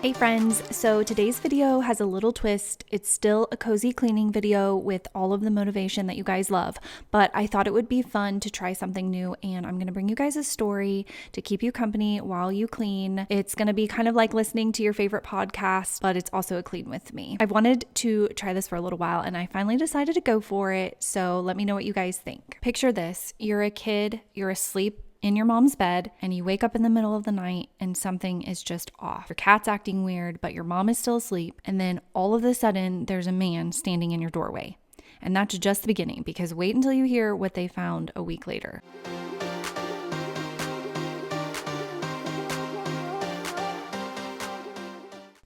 Hey friends, so today's video has a little twist. It's still a cozy cleaning video with all of the motivation that you guys love, but I thought it would be fun to try something new, and I'm going to bring you guys a story to keep you company while you clean. It's going to be kind of like listening to your favorite podcast, but it's also a clean with me. I've wanted to try this for a little while and I finally decided to go for it, so let me know what you guys think. Picture this, you're a kid, you're asleep in your mom's bed, and you wake up in the middle of the night and something is just off. Your cat's acting weird, but your mom is still asleep, and then all of a sudden there's a man standing in your doorway. And that's just the beginning, because wait until you hear what they found a week later.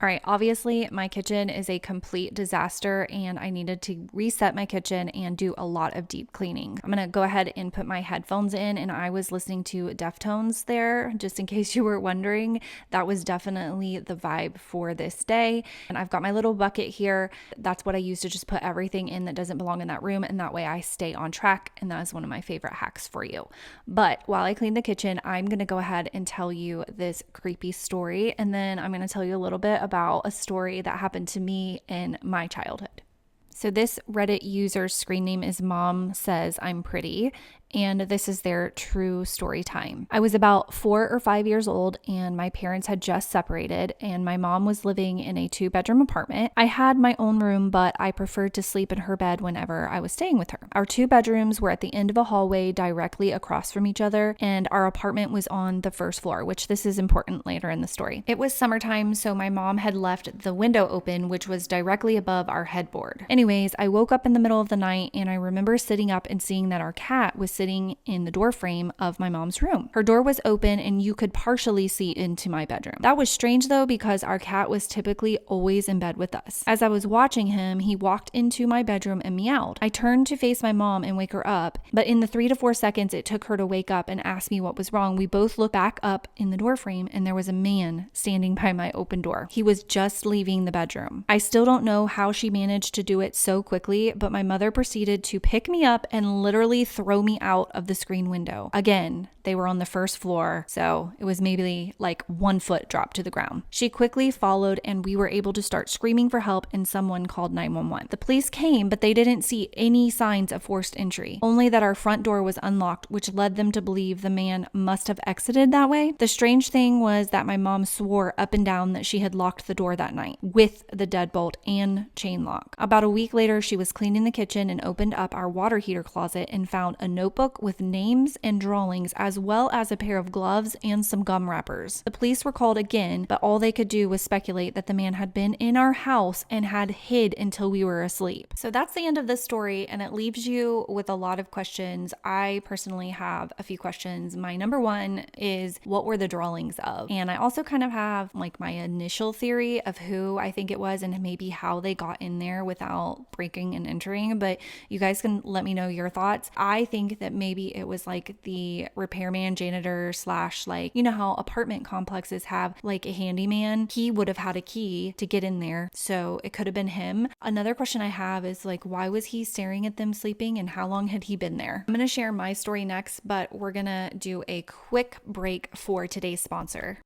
All right, obviously my kitchen is a complete disaster and I needed to reset my kitchen and do a lot of deep cleaning. I'm gonna go ahead and put my headphones in, and I was listening to Deftones there, just in case you were wondering. That was definitely the vibe for this day. And I've got my little bucket here. That's what I use to just put everything in that doesn't belong in that room, and that way I stay on track, and that is one of my favorite hacks for you. But while I clean the kitchen, I'm gonna go ahead and tell you this creepy story, and then I'm gonna tell you a little bit about a story that happened to me in my childhood. So this Reddit user's screen name is Mom Says I'm Pretty, and this is their true story time. I was about 4 or 5 years old and my parents had just separated, and my mom was living in a 2-bedroom apartment. I had my own room, but I preferred to sleep in her bed whenever I was staying with her. Our 2 bedrooms were at the end of a hallway directly across from each other, and our apartment was on the first floor, which this is important later in the story. It was summertime, so my mom had left the window open, which was directly above our headboard. Anyways, I woke up in the middle of the night and I remember sitting up and seeing that our cat was sitting in the door frame of my mom's room. Her door was open and you could partially see into my bedroom. That was strange though, because our cat was typically always in bed with us. As I was watching him, he walked into my bedroom and meowed. I turned to face my mom and wake her up, but in the 3 to 4 seconds it took her to wake up and ask me what was wrong, we both looked back up in the door frame and there was a man standing by my open door. He was just leaving the bedroom. I still don't know how she managed to do it so quickly, but my mother proceeded to pick me up and literally throw me out of the screen window. Again, they were on the first floor, so it was maybe like 1 foot drop to the ground. She quickly followed and we were able to start screaming for help, and someone called 911. The police came, but they didn't see any signs of forced entry, only that our front door was unlocked, which led them to believe the man must have exited that way. The strange thing was that my mom swore up and down that she had locked the door that night with the deadbolt and chain lock. About a week later, she was cleaning the kitchen and opened up our water heater closet and found a notebook with names and drawings, as well as a pair of gloves and some gum wrappers. The police were called again, but all they could do was speculate that the man had been in our house and had hid until we were asleep. So that's the end of this story, and it leaves you with a lot of questions. I personally have a few questions. My number one is, what were the drawings of? And I also kind of have like my initial theory of who I think it was and maybe how they got in there without breaking and entering, but you guys can let me know your thoughts. I think that maybe it was like the repairman, janitor slash, like, you know how apartment complexes have like a handyman. He would have had a key to get in there, so it could have been him. Another question I have is like, why was he staring at them sleeping and how long had he been there? I'm gonna share my story next, but we're gonna do a quick break for today's sponsor.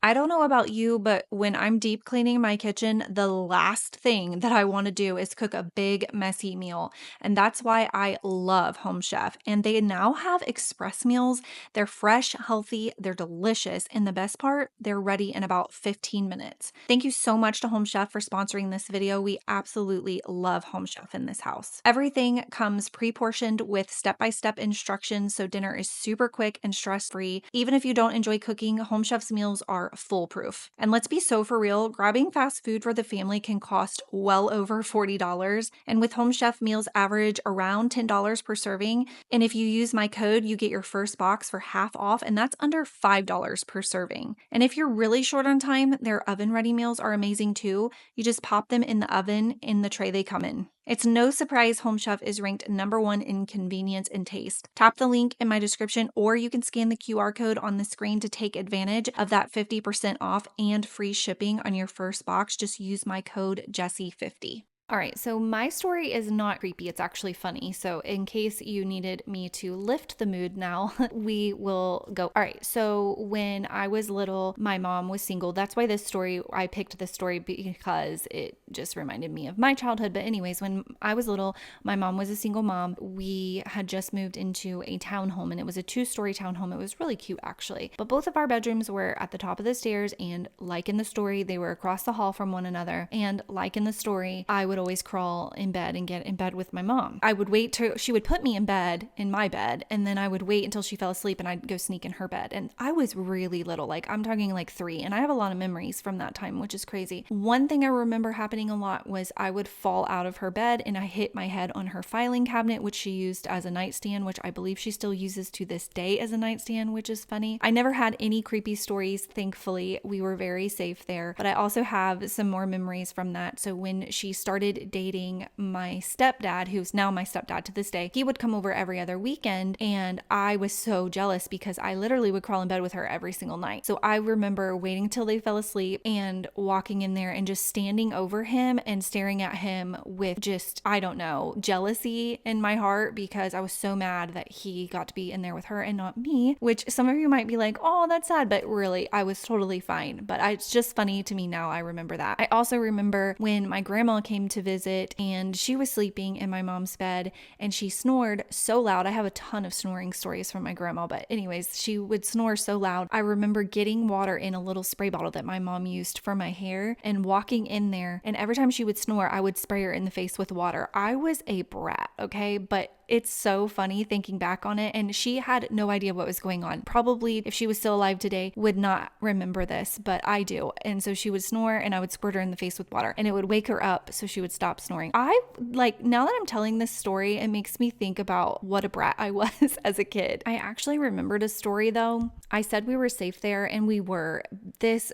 I don't know about you, but when I'm deep cleaning my kitchen, the last thing that I want to do is cook a big, messy meal. And that's why I love Home Chef. And they now have express meals. They're fresh, healthy, they're delicious. And the best part, they're ready in about 15 minutes. Thank you so much to Home Chef for sponsoring this video. We absolutely love Home Chef in this house. Everything comes pre-portioned with step-by-step instructions, so dinner is super quick and stress-free. Even if you don't enjoy cooking, Home Chef's meals are foolproof. And let's be so for real, grabbing fast food for the family can cost well over $40. And with Home Chef, meals average around $10 per serving. And if you use my code, you get your first box for half off, and that's under $5 per serving. And if you're really short on time, their oven-ready meals are amazing too. You just pop them in the oven in the tray they come in. It's no surprise Home Chef is ranked #1 in convenience and taste. Tap the link in my description, or you can scan the QR code on the screen to take advantage of that 50% off and free shipping on your first box. Just use my code Jessi50. All right, so my story is not creepy. It's actually funny. So, in case you needed me to lift the mood now, we will go. All right, so when I was little, my mom was single. That's why I picked this story because it just reminded me of my childhood. But, anyways, when I was little, my mom was a single mom. We had just moved into a townhome, and it was a 2-story townhome. It was really cute, actually. But both of our bedrooms were at the top of the stairs, and like in the story, they were across the hall from one another. And like in the story, I would always crawl in bed and get in bed with my mom. I would wait till she would put me in my bed, and then I would wait until she fell asleep and I'd go sneak in her bed. And I was really little, like I'm talking like 3, and I have a lot of memories from that time, which is crazy. One thing I remember happening a lot was I would fall out of her bed and I hit my head on her filing cabinet, which she used as a nightstand, which I believe she still uses to this day as a nightstand, which is funny. I never had any creepy stories, thankfully. We were very safe there, but I also have some more memories from that. So when she started dating my stepdad, who's now my stepdad to this day, he would come over every other weekend, and I was so jealous because I literally would crawl in bed with her every single night. So I remember waiting till they fell asleep and walking in there and just standing over him and staring at him with just, I don't know, jealousy in my heart because I was so mad that he got to be in there with her and not me, which some of you might be like, oh, that's sad, but really, I was totally fine. But it's just funny to me now. I remember that. I also remember when my grandma came to visit and she was sleeping in my mom's bed and she snored so loud. I have a ton of snoring stories from my grandma, but anyways, she would snore so loud. I remember getting water in a little spray bottle that my mom used for my hair and walking in there, and every time she would snore, I would spray her in the face with water. I was a brat, okay? But it's so funny thinking back on it, and she had no idea what was going on. Probably if she was still alive today would not remember this, but I do. And so she would snore and I would squirt her in the face with water and it would wake her up so she would stop snoring. Now that I'm telling this story, it makes me think about what a brat I was as a kid. I actually remembered a story though. I said we were safe there, and we were. This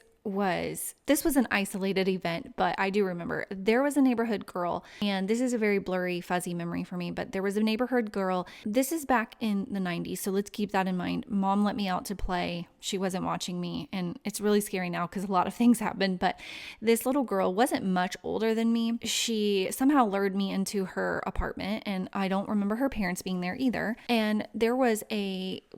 was an isolated event, but I do remember there was a neighborhood girl, and this is a very blurry, fuzzy memory for me, but there was a neighborhood girl. This is back in the 90s, so let's keep that in mind. Mom let me out to play. She wasn't watching me, and it's really scary now because a lot of things happened, but this little girl wasn't much older than me. She somehow lured me into her apartment, and I don't remember her parents being there either. And there was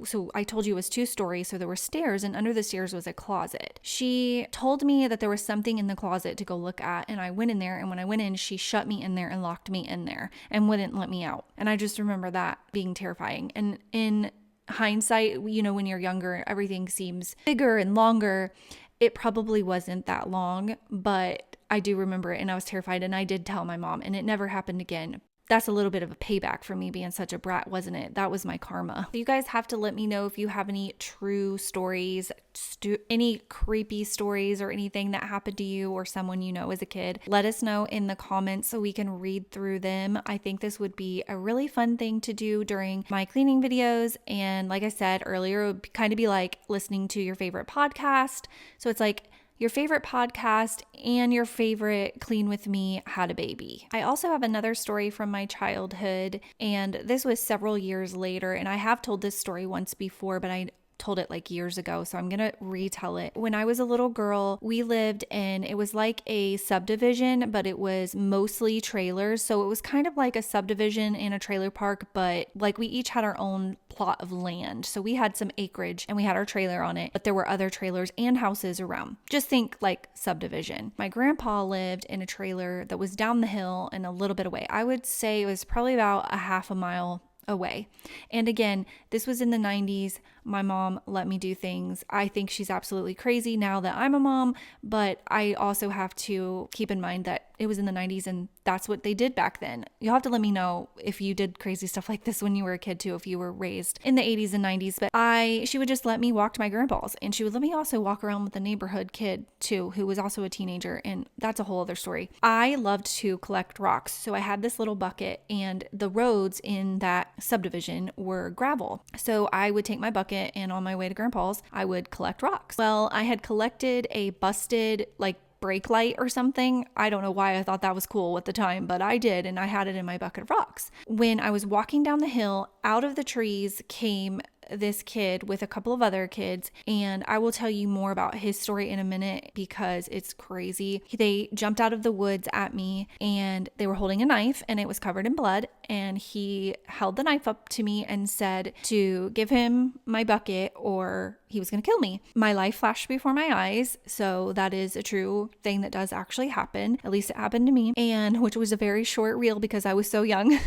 so I told you it was 2 stories, so there were stairs, and under the stairs was a closet. She told me that there was something in the closet to go look at, and I went in there, and when I went in, she shut me in there and locked me in there and wouldn't let me out. And I just remember that being terrifying. And in hindsight, you know, when you're younger, everything seems bigger and longer. It probably wasn't that long, but I do remember it, and I was terrified, and I did tell my mom, and it never happened again. That's a little bit of a payback for me being such a brat, wasn't it? That was my karma. So you guys have to let me know if you have any true stories, any creepy stories or anything that happened to you or someone you know as a kid. Let us know in the comments so we can read through them. I think this would be a really fun thing to do during my cleaning videos. And like I said earlier, it would kind of be like listening to your favorite podcast. So it's like your favorite podcast and your favorite Clean With Me Had a Baby. I also have another story from my childhood, and this was several years later, and I have told this story once before, but I told it like years ago, so I'm gonna retell it. When I was a little girl, we lived in, it was like a subdivision, but it was mostly trailers. So it was kind of like a subdivision in a trailer park, but like we each had our own plot of land. So we had some acreage and we had our trailer on it, but there were other trailers and houses around. Just think like subdivision. My grandpa lived in a trailer that was down the hill and a little bit away. I would say it was probably about a half a mile away. And again, this was in the 90s. My mom let me do things. I think she's absolutely crazy now that I'm a mom, but I also have to keep in mind that it was in the 90s and that's what they did back then. You'll have to let me know if you did crazy stuff like this when you were a kid too, if you were raised in the 80s and 90s. But she would just let me walk to my grandpa's, and she would let me also walk around with a neighborhood kid too, who was also a teenager, and that's a whole other story. I loved to collect rocks. So I had this little bucket, and the roads in that subdivision were gravel. So I would take my bucket, and on my way to grandpa's, I would collect rocks. Well, I had collected a busted brake light or something. I don't know why I thought that was cool at the time, but I did, and I had it in my bucket of rocks. When I was walking down the hill, out of the trees came this kid with a couple of other kids, and I will tell you more about his story in a minute because it's crazy. They jumped out of the woods at me and they were holding a knife and it was covered in blood, and he held the knife up to me and said to give him my bucket or he was going to kill me. My life flashed before my eyes, so that is a true thing that does actually happen. At least it happened to me, and which was a very short reel because I was so young.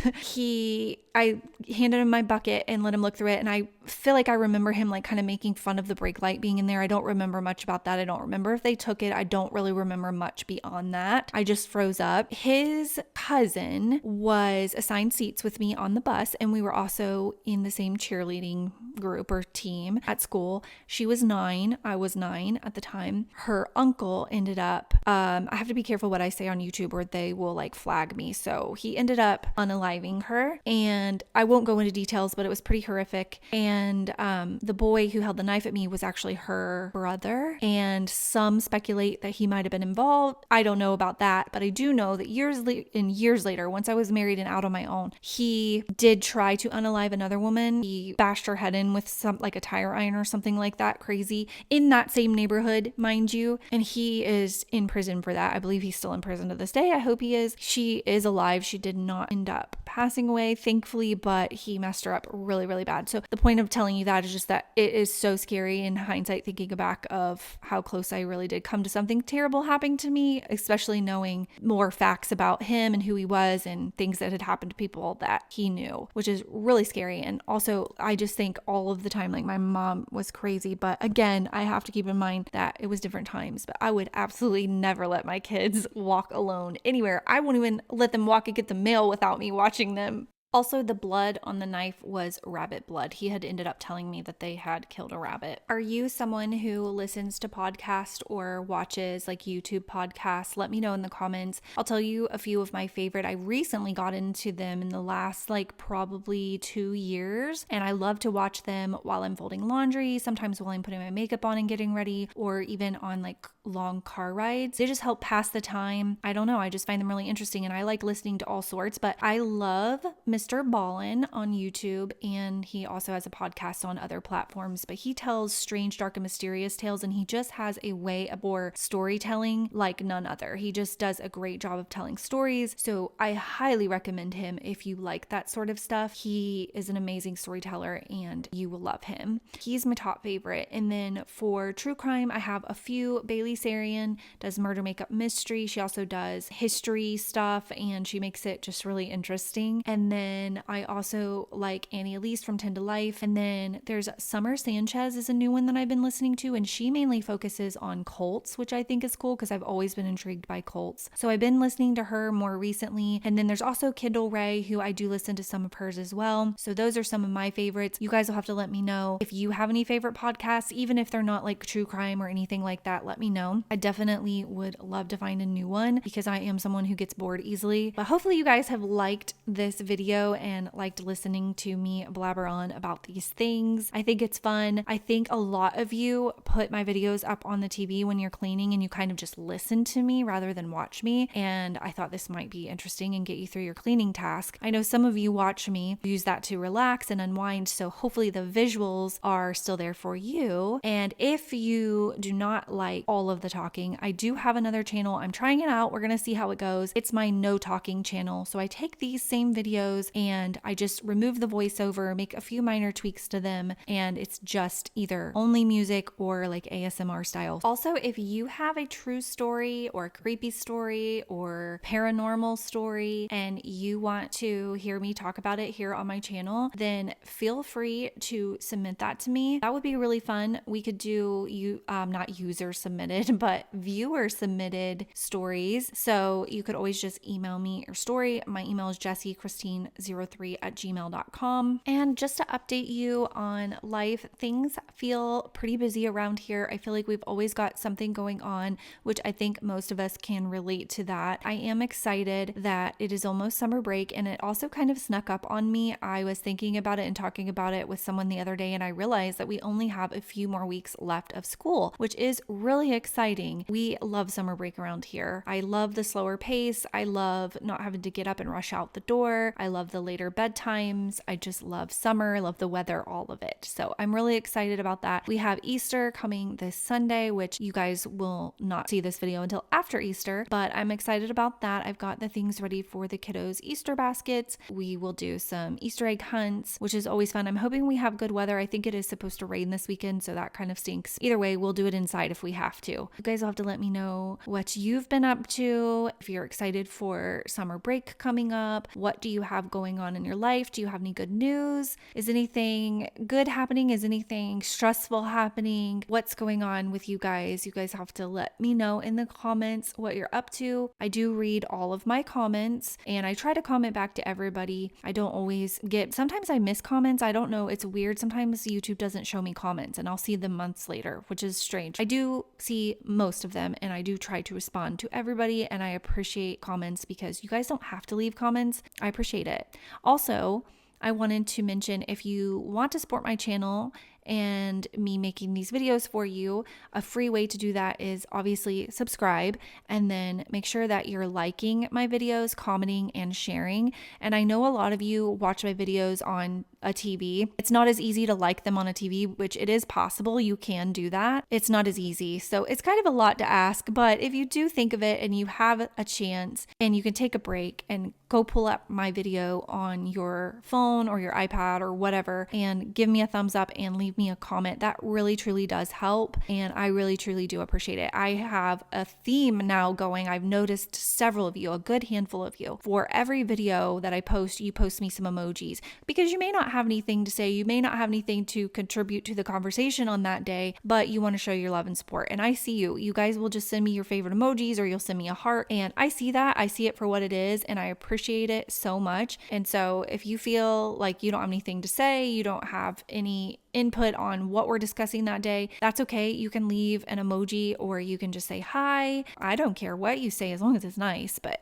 I handed him my bucket and let him look through it, and I feel like I remember him like kind of making fun of the brake light being in there. I don't remember much about that. I don't remember if they took it. I don't really remember much beyond that. I just froze up. His cousin was assigned seats with me on the bus, and we were also in the same cheerleading group or team at school. She was 9. I was 9 at the time. Her uncle ended up, I have to be careful what I say on YouTube or they will like flag me. So he ended up unaliving her, and I won't go into details, but it was pretty horrific. And the boy who held the knife at me was actually her brother, and some speculate that he might have been involved. I don't know about that, but I do know that years later, once I was married and out on my own, he did try to unalive another woman. He bashed her head in with some like a tire iron or something like that, crazy, in that same neighborhood, mind you, and he is in prison for that. I believe he's still in prison to this day. I hope he is. She is alive. She did not end up passing away, thankfully, but he messed her up really, really bad. So the point of telling you that is just that it is so scary in hindsight, thinking back of how close I really did come to something terrible happening to me, especially knowing more facts about him and who he was and things that had happened to people that he knew, which is really scary. And also, I just think all of the time, like my mom was crazy, but again, I have to keep in mind that it was different times, but I would absolutely never let my kids walk alone anywhere. I won't even let them walk and get the mail without me watching them. Also, the blood on the knife was rabbit blood. He had ended up telling me that they had killed a rabbit. Are you someone who listens to podcasts or watches like YouTube podcasts? Let me know in the comments. I'll tell you a few of my favorite. I recently got into them in the last like probably 2 years, and I love to watch them while I'm folding laundry, sometimes while I'm putting my makeup on and getting ready, or even on like long car rides. They just help pass the time. I don't know. I just find them really interesting, and I like listening to all sorts, but I love Mr. Ballin on YouTube, and he also has a podcast on other platforms, but he tells strange, dark, and mysterious tales, and he just has a way for storytelling like none other. He just does a great job of telling stories, so I highly recommend him if you like that sort of stuff. He is an amazing storyteller, and you will love him. He's my top favorite. And then for true crime, I have a few. Bailey Sarian does murder, makeup, mystery. She also does history stuff, and she makes it just really interesting. And then I also like Annie Elise from 10 to Life. And then there's Summer Sanchez is a new one that I've been listening to, and she mainly focuses on cults, which I think is cool because I've always been intrigued by cults. So I've been listening to her more recently. And then there's also Kendall Ray, who I do listen to some of hers as well. So those are some of my favorites. You guys will have to let me know if you have any favorite podcasts, even if they're not like true crime or anything like that. Let me know. I definitely would love to find a new one because I am someone who gets bored easily. But hopefully you guys have liked this video and liked listening to me blabber on about these things. I think it's fun. I think a lot of you put my videos up on the TV when you're cleaning and you kind of just listen to me rather than watch me. And I thought this might be interesting and get you through your cleaning task. I know some of you watch me, use that to relax and unwind. So hopefully the visuals are still there for you. And if you do not like all of the talking, I do have another channel. I'm trying it out. We're going to see how it goes. It's my no talking channel. So I take these same videos and I just remove the voiceover, make a few minor tweaks to them, and it's just either only music or like ASMR style. Also, if you have a true story or a creepy story or paranormal story and you want to hear me talk about it here on my channel, then feel free to submit that to me. That would be really fun. We could do not user submitted, but viewer submitted stories. So you could always just email me your story. My email is jessiechristine03@gmail.com. And just to update you on life, things feel pretty busy around here. I feel like we've always got something going on, which I think most of us can relate to that. I am excited that it is almost summer break, and it also kind of snuck up on me. I was thinking about it and talking about it with someone the other day, and I realized that we only have a few more weeks left of school, which is really exciting. We love summer break around here. I love the slower pace. I love not having to get up and rush out the door. I love love the later bedtimes. I just love summer, love the weather, all of it. So I'm really excited about that. We have Easter coming this Sunday, which you guys will not see this video until after Easter, but I'm excited about that. I've got the things ready for the kiddos' Easter baskets. We will do some Easter egg hunts, which is always fun. I'm hoping we have good weather. I think it is supposed to rain this weekend, so that kind of stinks. Either way, we'll do it inside if we have to. You guys will have to let me know what you've been up to, if you're excited for summer break coming up. What do you have going on in your life? Do you have any good news? Is anything good happening? Is anything stressful happening? What's going on with you guys? You guys have to let me know in the comments what you're up to. I do read all of my comments and I try to comment back to everybody. I don't always sometimes I miss comments. I don't know. It's weird. Sometimes YouTube doesn't show me comments and I'll see them months later, which is strange. I do see most of them and I do try to respond to everybody, and I appreciate comments because you guys don't have to leave comments. I appreciate it. Also, I wanted to mention, if you want to support my channel and me making these videos for you, a free way to do that is obviously subscribe, and then make sure that you're liking my videos, commenting, and sharing. And I know a lot of you watch my videos on a TV. It's not as easy to like them on a TV, which it is possible. You can do that. It's not as easy. So it's kind of a lot to ask, but if you do think of it and you have a chance and you can take a break and go pull up my video on your phone or your iPad or whatever and give me a thumbs up and leave me a comment, that really truly does help. And I really truly do appreciate it. I have a theme now going. I've noticed several of you, a good handful of you, for every video that I post, you post me some emojis because you may not have anything to say. You may not have anything to contribute to the conversation on that day, but you want to show your love and support. And I see you. You guys will just send me your favorite emojis or you'll send me a heart. And I see that. I see it for what it is. And I appreciate it so much. And so if you feel like you don't have anything to say, you don't have any input on what we're discussing that day, that's okay. You can leave an emoji or you can just say hi. I don't care what you say as long as it's nice, but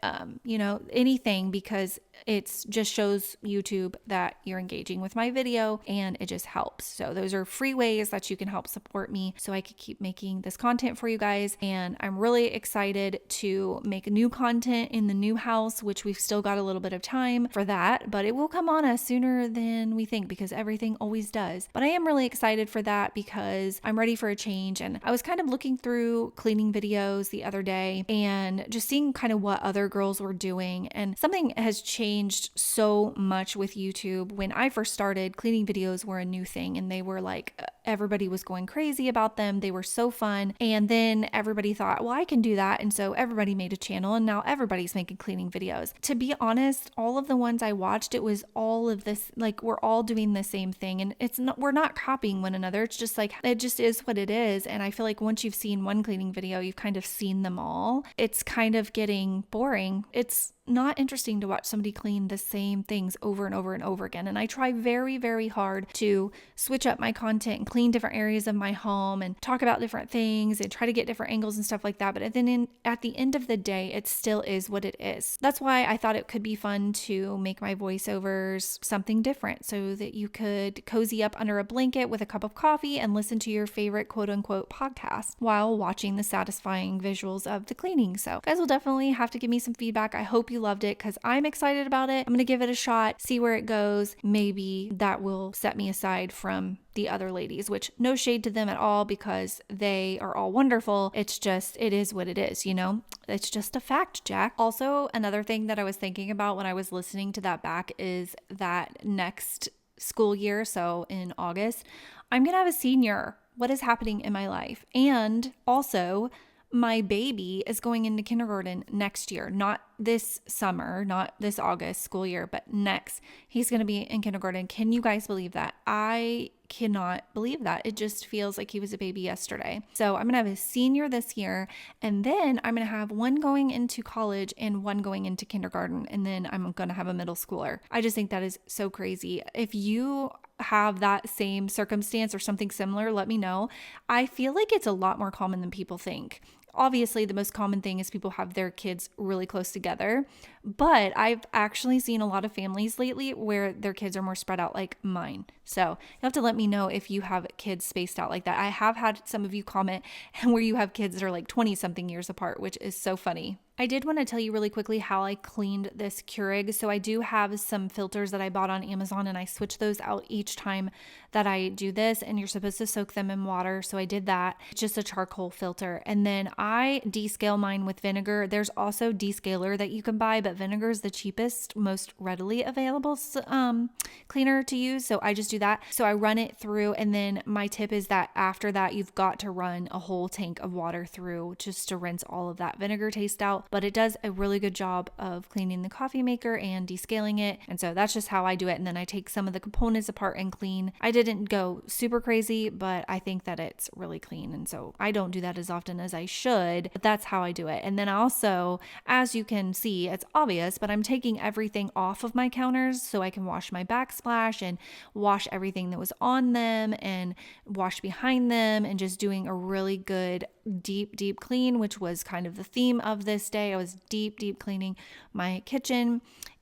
anything, because it just shows YouTube that you're engaging with my video and it just helps. So those are free ways that you can help support me so I could keep making this content for you guys. And I'm really excited to make new content in the new house, which we've still got a little bit of time for that, but it will come on us sooner than we think because everything always does. But I am really excited for that because I'm ready for a change. And I was kind of looking through cleaning videos the other day and just seeing kind of what other girls were doing. And something has changed so much with YouTube. When I first started, cleaning videos were a new thing and they were like, everybody was going crazy about them. They were so fun. And then everybody thought, well, I can do that. And so everybody made a channel and now everybody's making cleaning videos. To be honest, all of the ones I watched, it was all of this, like we're all doing the same thing. And we're not copying one another. It's just like, it just is what it is. And I feel like once you've seen one cleaning video, you've kind of seen them all. It's kind of getting boring. It's not interesting to watch somebody clean the same things over and over and over again. And I try very, very hard to switch up my content and clean different areas of my home and talk about different things and try to get different angles and stuff like that. But then at the end of the day, it still is what it is. That's why I thought it could be fun to make my voiceovers something different so that you could cozy up under a blanket with a cup of coffee and listen to your favorite quote unquote podcast while watching the satisfying visuals of the cleaning. So you guys will definitely have to give me some feedback. I hope you loved it because I'm excited about it. I'm going to give it a shot, see where it goes. Maybe that will set me aside from the other ladies, which no shade to them at all because they are all wonderful. It's just, it is what it is, It's just a fact, Jack. Also, another thing that I was thinking about when I was listening to that back is that next school year, so in August, I'm going to have a senior. What is happening in my life? And also, my baby is going into kindergarten next year, not this summer, not this August school year, but next. He's going to be in kindergarten. Can you guys believe that? I cannot believe that. It just feels like he was a baby yesterday. So I'm going to have a senior this year, and then I'm going to have one going into college and one going into kindergarten, and then I'm going to have a middle schooler. I just think that is so crazy. If you have that same circumstance or something similar, let me know. I feel like it's a lot more common than people think. Obviously, the most common thing is people have their kids really close together, but I've actually seen a lot of families lately where their kids are more spread out like mine. So you have to let me know if you have kids spaced out like that. I have had some of you comment where you have kids that are like 20 something years apart, which is so funny. I did want to tell you really quickly how I cleaned this Keurig. So I do have some filters that I bought on Amazon, and I switch those out each time that I do this, and you're supposed to soak them in water. So I did that. It's just a charcoal filter. And then I descale mine with vinegar. There's also descaler that you can buy, but vinegar is the cheapest, most readily available cleaner to use. So I just do that. So I run it through, and then my tip is that after that, you've got to run a whole tank of water through just to rinse all of that vinegar taste out. But it does a really good job of cleaning the coffee maker and descaling it. And so that's just how I do it. And then I take some of the components apart and clean. I didn't go super crazy, but I think that it's really clean. And so I don't do that as often as I should, but that's how I do it. And then also, as you can see, it's obvious, but I'm taking everything off of my counters so I can wash my backsplash and wash everything that was on them and wash behind them, and just doing a really good deep clean, which was kind of the theme of this day. I was deep cleaning my kitchen.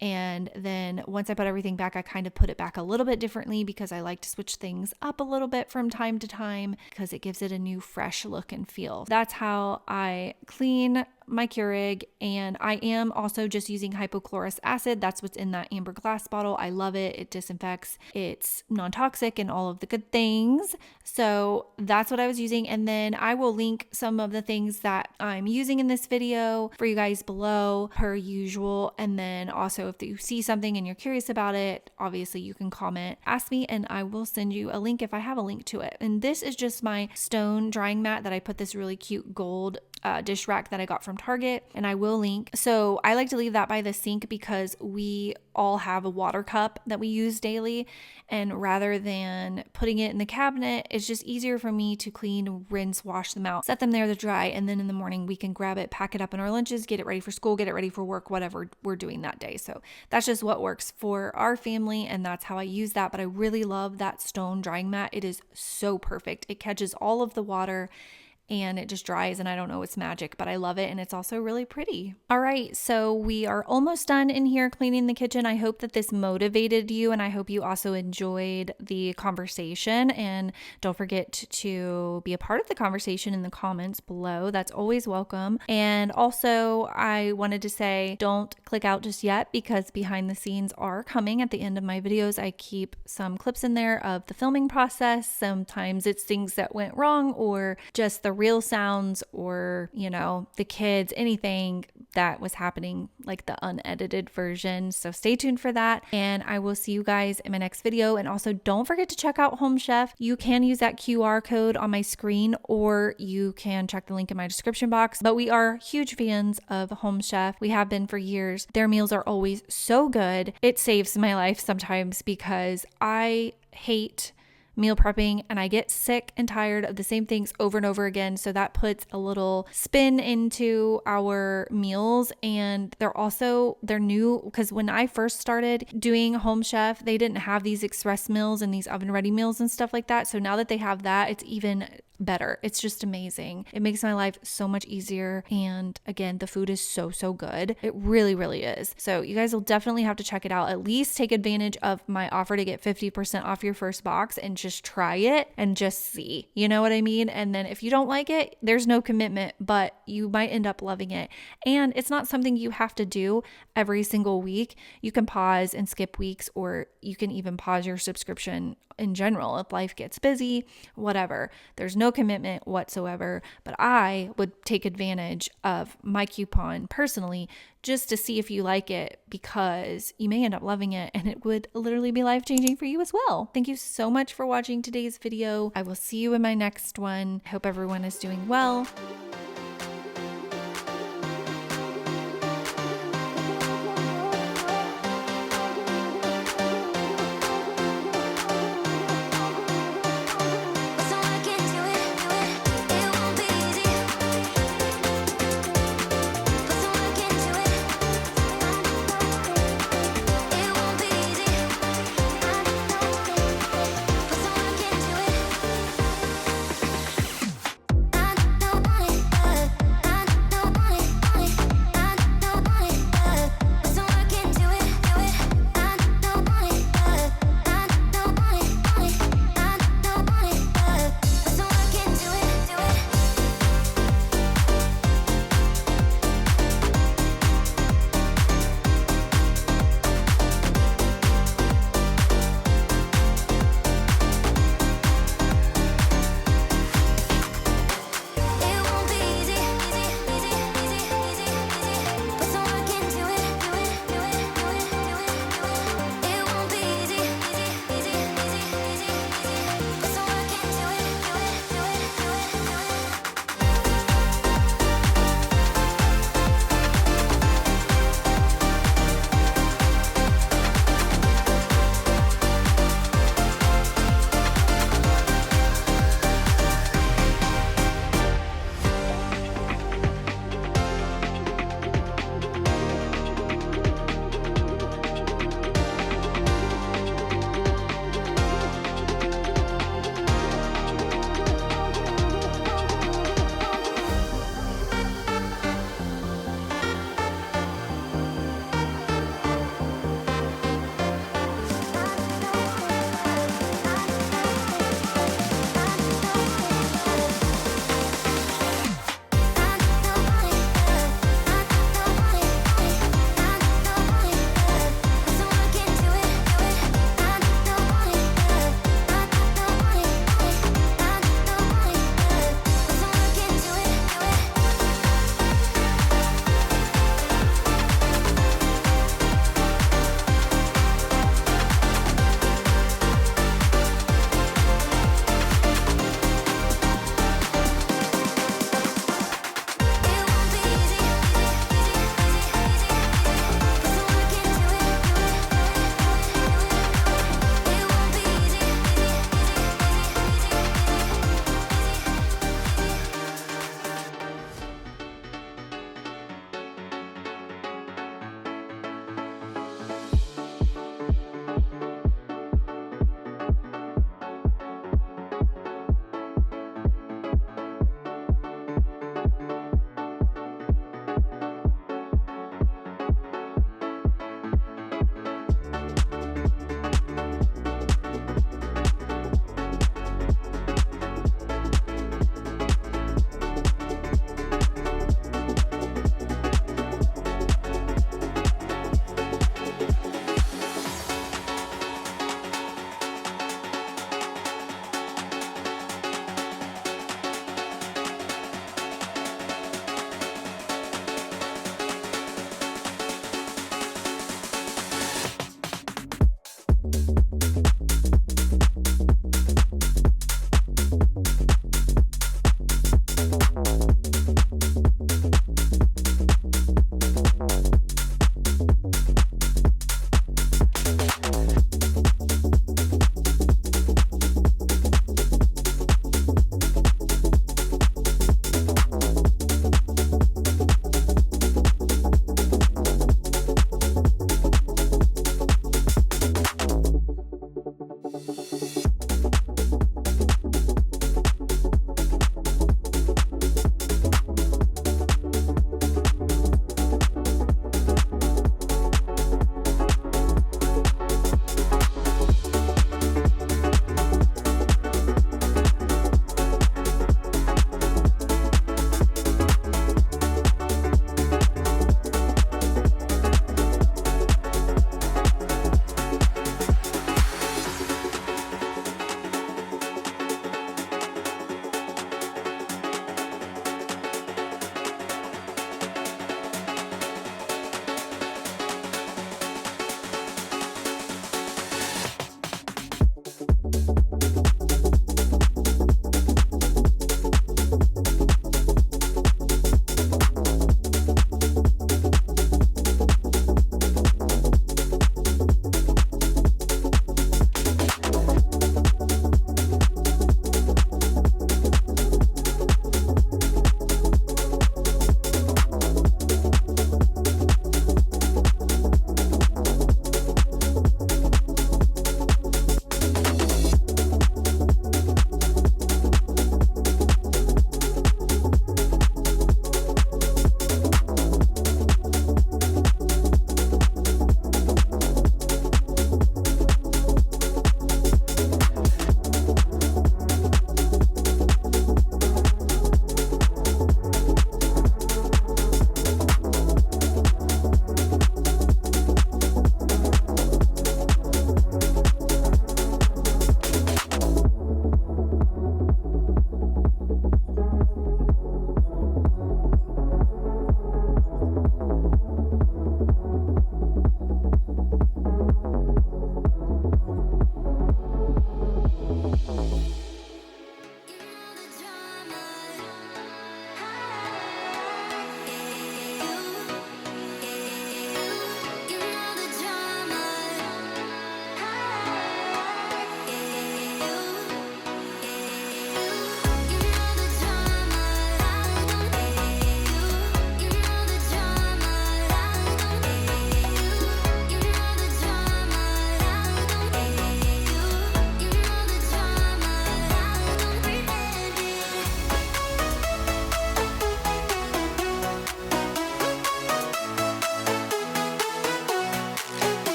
And then once I put everything back, I kind of put it back a little bit differently because I like to switch things up a little bit from time to time because it gives it a new fresh look and feel. That's how I clean my Keurig. And I am also just using hypochlorous acid. That's what's in that amber glass bottle. I love it. It disinfects. It's non-toxic and all of the good things. So that's what I was using. And then I will link some of the things that I'm using in this video for you guys below per usual. And then also if you see something and you're curious about it, obviously you can comment, ask me, and I will send you a link if I have a link to it. And this is just my stone drying mat that I put this really cute gold dish rack that I got from Target, and I will link. So I like to leave that by the sink because we all have a water cup that we use daily, and rather than putting it in the cabinet, it's just easier for me to clean, rinse, wash them out, set them there to dry, and then in the morning we can grab it, pack it up in our lunches, get it ready for school, get it ready for work, whatever we're doing that day. So that's just what works for our family, and that's how I use that. But I really love that stone drying mat. It is so perfect. It catches all of the water and it just dries, and I don't know, it's magic, but I love it, and it's also really pretty. All right, so we are almost done in here cleaning the kitchen. I hope that this motivated you, and I hope you also enjoyed the conversation, and don't forget to be a part of the conversation in the comments below. That's always welcome. And also, I wanted to say, don't click out just yet because behind the scenes are coming at the end of my videos. I keep some clips in there of the filming process. Sometimes it's things that went wrong or just the real sounds, or the kids, anything that was happening, like the unedited version. So stay tuned for that, and I will see you guys in my next video. And also don't forget to check out Home Chef. You can use that QR code on my screen, or you can check the link in my description box. But we are huge fans of Home Chef. We have been for years. Their meals are always so good. It saves my life sometimes because I hate meal prepping and I get sick and tired of the same things over and over again. So that puts a little spin into our meals. And they're new, because when I first started doing Home Chef, they didn't have these express meals and these oven ready meals and stuff like that. So now that they have that, it's even better. It's just amazing. It makes my life so much easier. And again, the food is so good. It really is. So you guys will definitely have to check it out. At least take advantage of my offer to get 50% off your first box and just try it and just see. You know what I mean? And then if you don't like it, there's no commitment, but you might end up loving it. And it's not something you have to do every single week. You can pause and skip weeks, or you can even pause your subscription in general if life gets busy, whatever. There's no commitment whatsoever, but I would take advantage of my coupon personally just to see if you like it, because you may end up loving it and it would literally be life-changing for you as well. Thank you so much for watching today's video. I will see you in my next one. I hope everyone is doing well. I don't want it.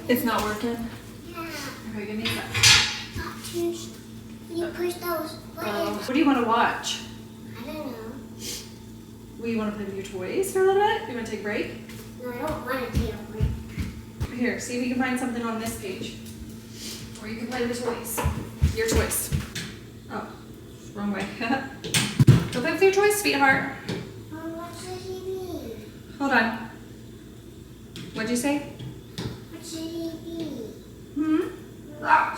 It's not working? Yeah. Okay, give me that. You push those buttons. What do you want to watch? I don't know. Well, you want to play with your toys for a little bit? You want to take a break? No, I don't want to take a break. Here, see if you can find something on this page. Or you can play with the toys. Your choice. Oh, wrong way. Go play with your toys, sweetheart. Oh, what's the TV? Hold on. What'd you say? What's the TV? Watch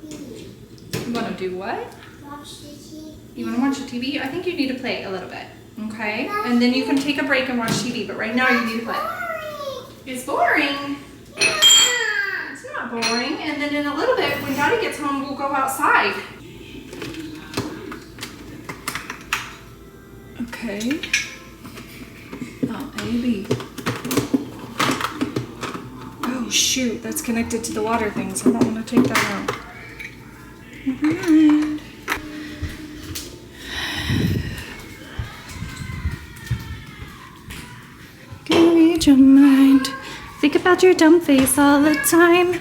TV. You want to do what? Watch the TV. You want to watch the TV? I think you need to play a little bit. Okay? And then you can take a break and watch TV, but right now you need to play. It's boring. Yeah. It's not boring. And then in a little bit, when Daddy gets home, we'll go outside. Okay. Oh, A, B. Oh, shoot. That's connected to the water thing, so I don't want to take that out. Never mind. Can read your mind. Think about your dumb face all the time.